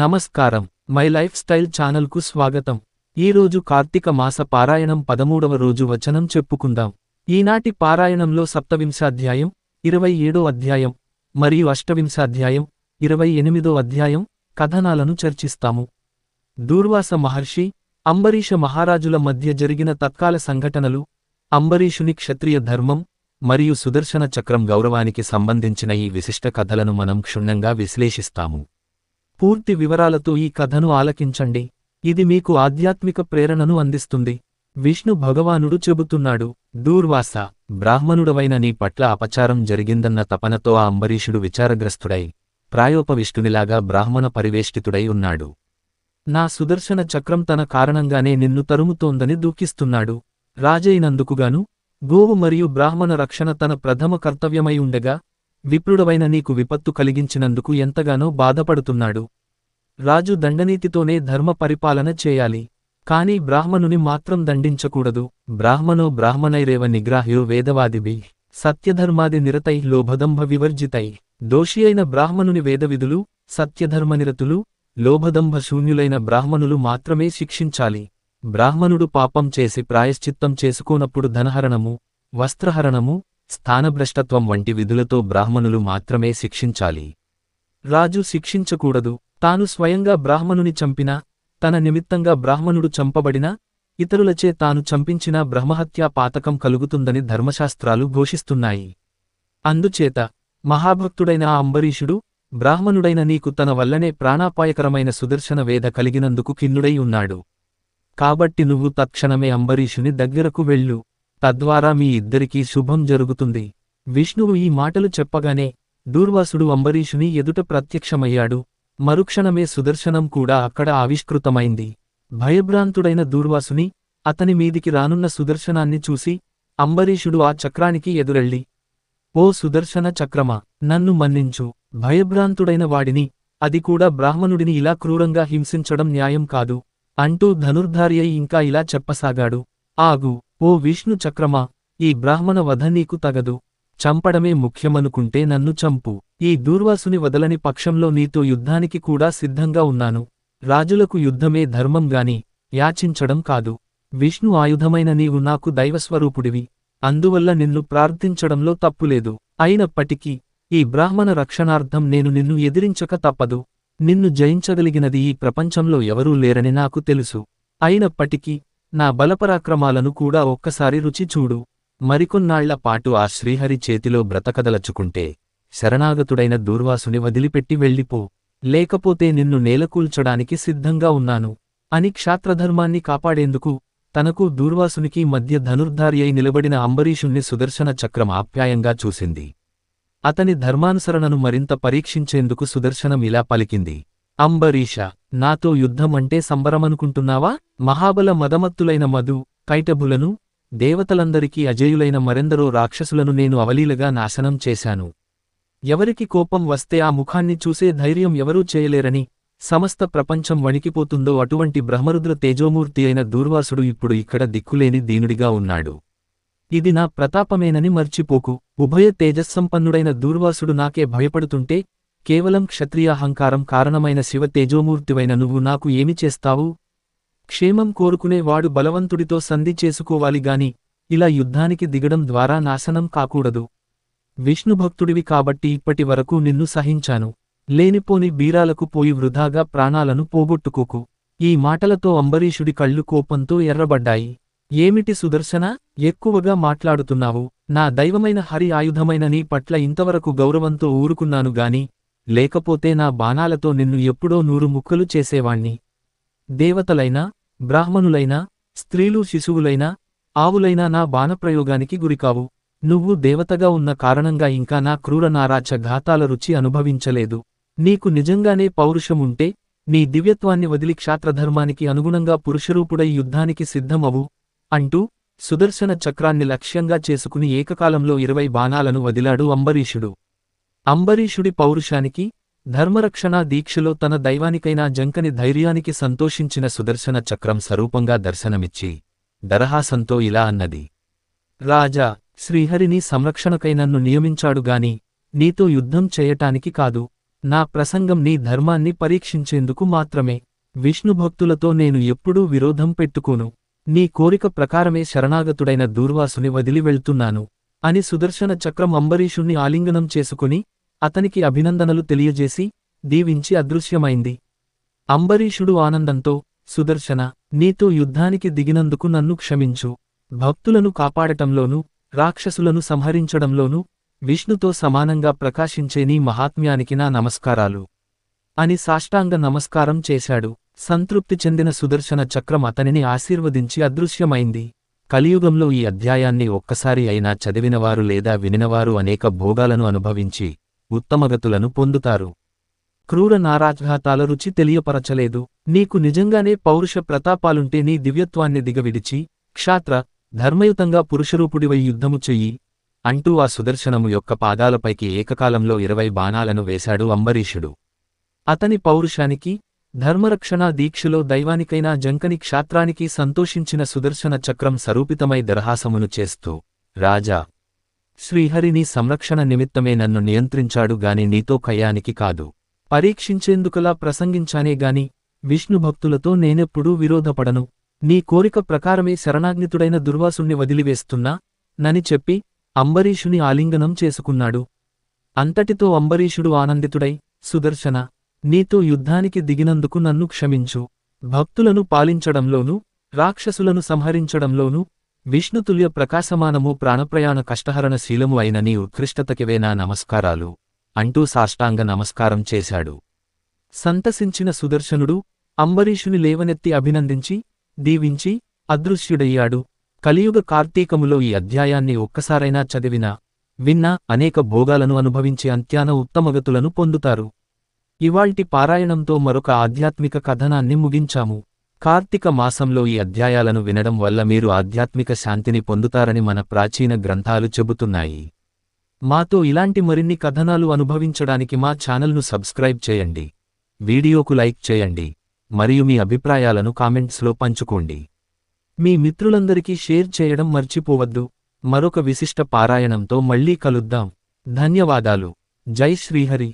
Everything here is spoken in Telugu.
నమస్కారం. మై లైఫ్ స్టైల్ ఛానల్కు స్వాగతం. ఈరోజు కార్తీక మాస పారాయణం 13వ రోజు వచనం చెప్పుకుందాం. ఈనాటి పారాయణంలో సప్తవింశాధ్యాయం 27వ అధ్యాయం మరియు అష్టవింశాధ్యాయం 28వ అధ్యాయం కథనాలను చర్చిస్తాము. దూర్వాస మహర్షి, అంబరీష మహారాజుల మధ్య జరిగిన తత్కాల సంఘటనలు, అంబరీషుని క్షత్రియ ధర్మం మరియు సుదర్శన చక్రం గౌరవానికి సంబంధించిన ఈ విశిష్ట కథలను మనం క్షుణ్ణంగా విశ్లేషిస్తాము. పూర్తి వివరాలతో ఈ కథను ఆలకించండి. ఇది మీకు ఆధ్యాత్మిక ప్రేరణను అందిస్తుంది. విష్ణు భగవానుడు చెబుతున్నాడు, దూర్వాస, బ్రాహ్మణుడవైన నీ పట్ల అపచారం జరిగిందన్న తపనతో ఆ అంబరీషుడు విచారగ్రస్తుడై ప్రాయోపవిష్టునిలాగా బ్రాహ్మణ పరివేష్టితుడై ఉన్నాడు. నా సుదర్శన చక్రం తన కారణంగానే నిన్ను తరుముతోందని దుఃఖిస్తున్నాడు. రాజైనందుకుగాను గోవు మరియు బ్రాహ్మణ రక్షణ తన ప్రథమ కర్తవ్యమై ఉండగా విప్రుడవైన నీకు విపత్తు కలిగించినందుకు ఎంతగానో బాధపడుతున్నాడు. రాజు దండనీతితోనే ధర్మ పరిపాలన చేయాలి, కాని బ్రాహ్మణుని మాత్రం దండించకూడదు. బ్రాహ్మణో బ్రాహ్మణైరేవ నిగ్రాహ్యో వేదవాదిభి సత్యధర్మాది నిరతై లోభదంభ వివర్జితై. దోషి అయిన బ్రాహ్మణుని వేదవిధులు, సత్యధర్మనిరతులు, లోభదంభ శూన్యులైన బ్రాహ్మణులు మాత్రమే శిక్షించాలి. బ్రాహ్మణుడు పాపం చేసి ప్రాయశ్చిత్తం చేసుకోనప్పుడు ధనహరణము, వస్త్రహరణము, స్థానభ్రష్టత్వం వంటి విధులతో బ్రాహ్మణులు మాత్రమే శిక్షించాలి. రాజు శిక్షించకూడదు. తాను స్వయంగా బ్రాహ్మణుని చంపినా, తన నిమిత్తంగా బ్రాహ్మణుడు చంపబడినా, ఇతరులచే తాను చంపించినా బ్రహ్మహత్యా పాతకం కలుగుతుందని ధర్మశాస్త్రాలు ఘోషిస్తున్నాయి. అందుచేత మహాభక్తుడైన ఆ అంబరీషుడు బ్రాహ్మణుడైన నీకు తన వల్లనే ప్రాణాపాయకరమైన సుదర్శన వేద కలిగినందుకు ఖిన్నుడై ఉన్నాడు. కాబట్టి నువ్వు తక్షణమే అంబరీషుని దగ్గరకు వెళ్ళు. తద్వారా మీ ఇద్దరికీ శుభం జరుగుతుంది. విష్ణువు ఈ మాటలు చెప్పగానే దూర్వాసుడు అంబరీషుని ఎదుట ప్రత్యక్షమయ్యాడు. మరుక్షణమే సుదర్శనం కూడా అక్కడ ఆవిష్కృతమైంది. భయభ్రాంతుడైన దూర్వాసుని, అతని మీదికి రానున్న సుదర్శనాన్ని చూసి అంబరీషుడు ఆ చక్రానికి ఎదురెళ్ళి, ఓ సుదర్శన చక్రమా, నన్ను మన్నించు. భయభ్రాంతుడైన వాడిని, అది కూడా బ్రాహ్మణుడిని ఇలా క్రూరంగా హింసించడం న్యాయం కాదు అంటూ ధనుర్ధారి అయి ఇంకా ఇలా చెప్పసాగాడు, ఆగు, ఓ విష్ణు చక్రమా, ఈ బ్రాహ్మణ వధ నీకు తగదు. చంపడమే ముఖ్యమనుకుంటే నన్ను చంపు. ఈ దూర్వాసుని వదలని పక్షంలో నీతో యుద్ధానికి కూడా సిద్ధంగా ఉన్నాను. రాజులకు యుద్ధమే ధర్మం గాని యాచించడం కాదు. విష్ణు ఆయుధమైన నీవు నాకు దైవస్వరూపుడివి. అందువల్ల నిన్ను ప్రార్థించడంలో తప్పులేదు. అయినప్పటికీ ఈ బ్రాహ్మణ రక్షణార్థం నేను నిన్ను ఎదిరించక తప్పదు. నిన్ను జయించగలిగినది ఈ ప్రపంచంలో ఎవరూ లేరని నాకు తెలుసు. అయినప్పటికీ నా బలపరాక్రమాలను కూడా ఒక్కసారి రుచి చూడు. మరికొన్నాళ్ల పాటు ఆ శ్రీహరి చేతిలో బ్రతకదలచుకుంటే శరణాగతుడైన దూర్వాసుని వదిలిపెట్టి వెళ్ళిపో. లేకపోతే నిన్ను నేలకూల్చడానికి సిద్ధంగా ఉన్నాను అని క్షాత్రధర్మాన్ని కాపాడేందుకు తనకు దూర్వాసునికి మధ్య ధనుర్ధారి అయి నిలబడిన అంబరీషుణ్ణి సుదర్శన చక్రం ఆప్యాయంగా చూసింది. అతని ధర్మానుసరణను మరింత పరీక్షించేందుకు సుదర్శనం ఇలా పలికింది, అంబరీష, నాతో యుద్ధం అంటే సంబరమనుకుంటున్నావా? మహాబల మదమత్తులైన మధు, కైటభులను, దేవతలందరికీ అజేయులైన మరెందరో రాక్షసులను నేను అవలీలగా నాశనం చేశాను. ఎవరికి కోపం వస్తే ఆ ముఖాన్ని చూసే ధైర్యం ఎవరూ చేయలేరని సమస్త ప్రపంచం వణికిపోతుందో అటువంటి బ్రహ్మరుద్ర తేజోమూర్తి అయిన దూర్వాసుడు ఇప్పుడు ఇక్కడ దిక్కులేని దీనుడిగా ఉన్నాడు. ఇది నా ప్రతాపమేనని మర్చిపోకు. ఉభయ తేజస్సంపన్నుడైన దూర్వాసుడు నాకే భయపడుతుంటే కేవలం క్షత్రియాహంకారం కారణమైన శివ తేజోమూర్తివైన నువ్వు నాకు ఏమి చేస్తావు? క్షేమం కోరుకునే వాడు బలవంతుడితో సంధి చేసుకోవాలిగాని ఇలా యుద్ధానికి దిగడం ద్వారా నాశనం కాకూడదు. విష్ణుభక్తుడివి కాబట్టి ఇప్పటి వరకు నిన్ను సహించాను. లేనిపోని బీరాలకు పోయి వృధాగా ప్రాణాలను పోగొట్టుకోకు. ఈ మాటలతో అంబరీషుడి కళ్ళు కోపంతో ఎర్రబడ్డాయి. ఏమిటి సుదర్శన, ఎక్కువగా మాట్లాడుతున్నావు? నా దైవమైన హరి ఆయుధమైన నీ పట్ల ఇంతవరకు గౌరవంతో ఊరుకున్నాను గాని లేకపోతే నా బాణాలతో నిన్ను ఎప్పుడో 100 ముక్కలు చేసేవాణ్ణి. దేవతలైనా, బ్రాహ్మణులైనా, స్త్రీలు శిశువులైనా, ఆవులైనా నా బాణప్రయోగానికి గురికావు. నువ్వు దేవతగా ఉన్న కారణంగా ఇంకా నా క్రూర నారాచ ఘాతాల రుచి అనుభవించలేదు. నీకు నిజంగానే పౌరుషముంటే నీ దివ్యత్వాన్ని వదిలి క్షాత్రధర్మానికి అనుగుణంగా పురుషరూపుడై యుద్ధానికి సిద్ధమవు అంటూ సుదర్శన చక్రాన్ని లక్ష్యంగా చేసుకుని ఏకకాలంలో 20 బాణాలను వదిలాడు అంబరీషుడు. అంబరీషుడి పౌరుషానికి, ధర్మరక్షణా దీక్షలో తన దైవానికైనా జంకని ధైర్యానికి సంతోషించిన సుదర్శన చక్రం స్వరూపంగా దర్శనమిచ్చి దరహాసంతో ఇలా అన్నది, రాజా, శ్రీహరిని సంరక్షణకై నన్ను నియమించాడుగాని నీతో యుద్ధం చేయటానికి కాదు. నా ప్రసంగం నీ ధర్మాన్ని పరీక్షించేందుకు మాత్రమే. విష్ణుభక్తులతో నేను ఎప్పుడూ విరోధం పెట్టుకోను. నీ కోరిక ప్రకారమే శరణాగతుడైన దూర్వాసుని వదిలి వెళ్తున్నాను అని సుదర్శన చక్రం అంబరీషుణ్ణి ఆలింగనం చేసుకుని అతనికి అభినందనలు తెలియజేసి దీవించి అదృశ్యమైంది. అంబరీషుడు ఆనందంతో, సుదర్శన, నీతో యుద్ధానికి దిగినందుకు నన్ను క్షమించు. భక్తులను కాపాడటంలోనూ రాక్షసులను సంహరించడంలోనూ విష్ణుతో సమానంగా ప్రకాశించే నీ మహాత్మ్యానికి నా నమస్కారాలు అని సాష్టాంగ నమస్కారం చేశాడు. సంతృప్తి చెందిన సుదర్శన చక్రం అతనిని ఆశీర్వదించి అదృశ్యమైంది. కలియుగంలో ఈ అధ్యాయాన్ని ఒక్కసారి అయినా చదివినవారు లేదా వినినవారు అనేక భోగాలను అనుభవించి ఉత్తమగతులను పొందుతారు. క్రూర నారాఘాతాల రుచి తెలియపరచలేదు. నీకు నిజంగానే పౌరుష ప్రతాపాలుంటే నీ దివ్యత్వాన్ని దిగవిడిచి క్షాత్ర ధర్మయుతంగా పురుషరూపుడివై యుద్ధము చెయ్యి అంటూ ఆ సుదర్శనము యొక్క పాదాలపైకి ఏకకాలంలో 20 బాణాలను వేశాడు అంబరీషుడు. అతని పౌరుషానికి, ధర్మరక్షణా దీక్షలో దైవానికైనా జంకని క్షాత్రానికి సంతోషించిన సుదర్శన చక్రం సరూపితమై దరహాసమును చేస్తూ, రాజా, శ్రీహరి నీ సంరక్షణ నిమిత్తమే నన్ను నియంత్రించాడు గాని నీతో కయ్యానికి కాదు. పరీక్షించేందుకలా ప్రసంగించానే గాని విష్ణుభక్తులతో నేనెప్పుడూ విరోధపడను. నీ కోరిక ప్రకారమే శరణాగ్నితుడైన దుర్వాసుణ్ణి వదిలివేస్తున్నా నని చెప్పి అంబరీషుని ఆలింగనం చేసుకున్నాడు. అంతటితో అంబరీషుడు ఆనందితుడై, సుదర్శన, నీతో యుద్ధానికి దిగినందుకు నన్ను క్షమించు. భక్తులను పాలించడంలోనూ రాక్షసులను సంహరించడంలోనూ విష్ణుతుల్య ప్రకాశమానము ప్రాణప్రయాణ కష్టహరణ శీలము అయిన నీ ఉత్కృష్టతకివే నా నమస్కారాలు అంటూ సాష్టాంగ నమస్కారం చేశాడు. సంతసించిన సుదర్శనుడు అంబరీషుని లేవనెత్తి అభినందించి దీవించి అదృశ్యుడయ్యాడు. కలియుగ కార్తీకములో ఈ అధ్యాయాన్ని ఒక్కసారైనా చదివినా విన్నా అనేక భోగాలను అనుభవించి అంత్యాన ఉత్తమగతులను పొందుతారు. ఇవాల్టి పారాయణంతో మరొక ఆధ్యాత్మిక కథనాన్ని ముగించాము. కార్తీక మాసంలో ఈ అధ్యాయాలను వినడం వల్ల మీరు ఆధ్యాత్మిక శాంతిని పొందుతారని మన ప్రాచీన గ్రంథాలు చెబుతున్నాయి. మాతో ఇలాంటి మరిన్ని కథనాలు అనుభవించడానికి మా ఛానల్ను సబ్స్క్రైబ్ చేయండి, వీడియోకు లైక్ చేయండి, మరియు మీ అభిప్రాయాలను కామెంట్స్లో పంచుకోండి. మీ మిత్రులందరికీ షేర్ చేయడం మర్చిపోవద్దు. మరొక విశిష్ట పారాయణంతో మళ్ళీ కలుద్దాం. ధన్యవాదాలు. జై శ్రీహరి.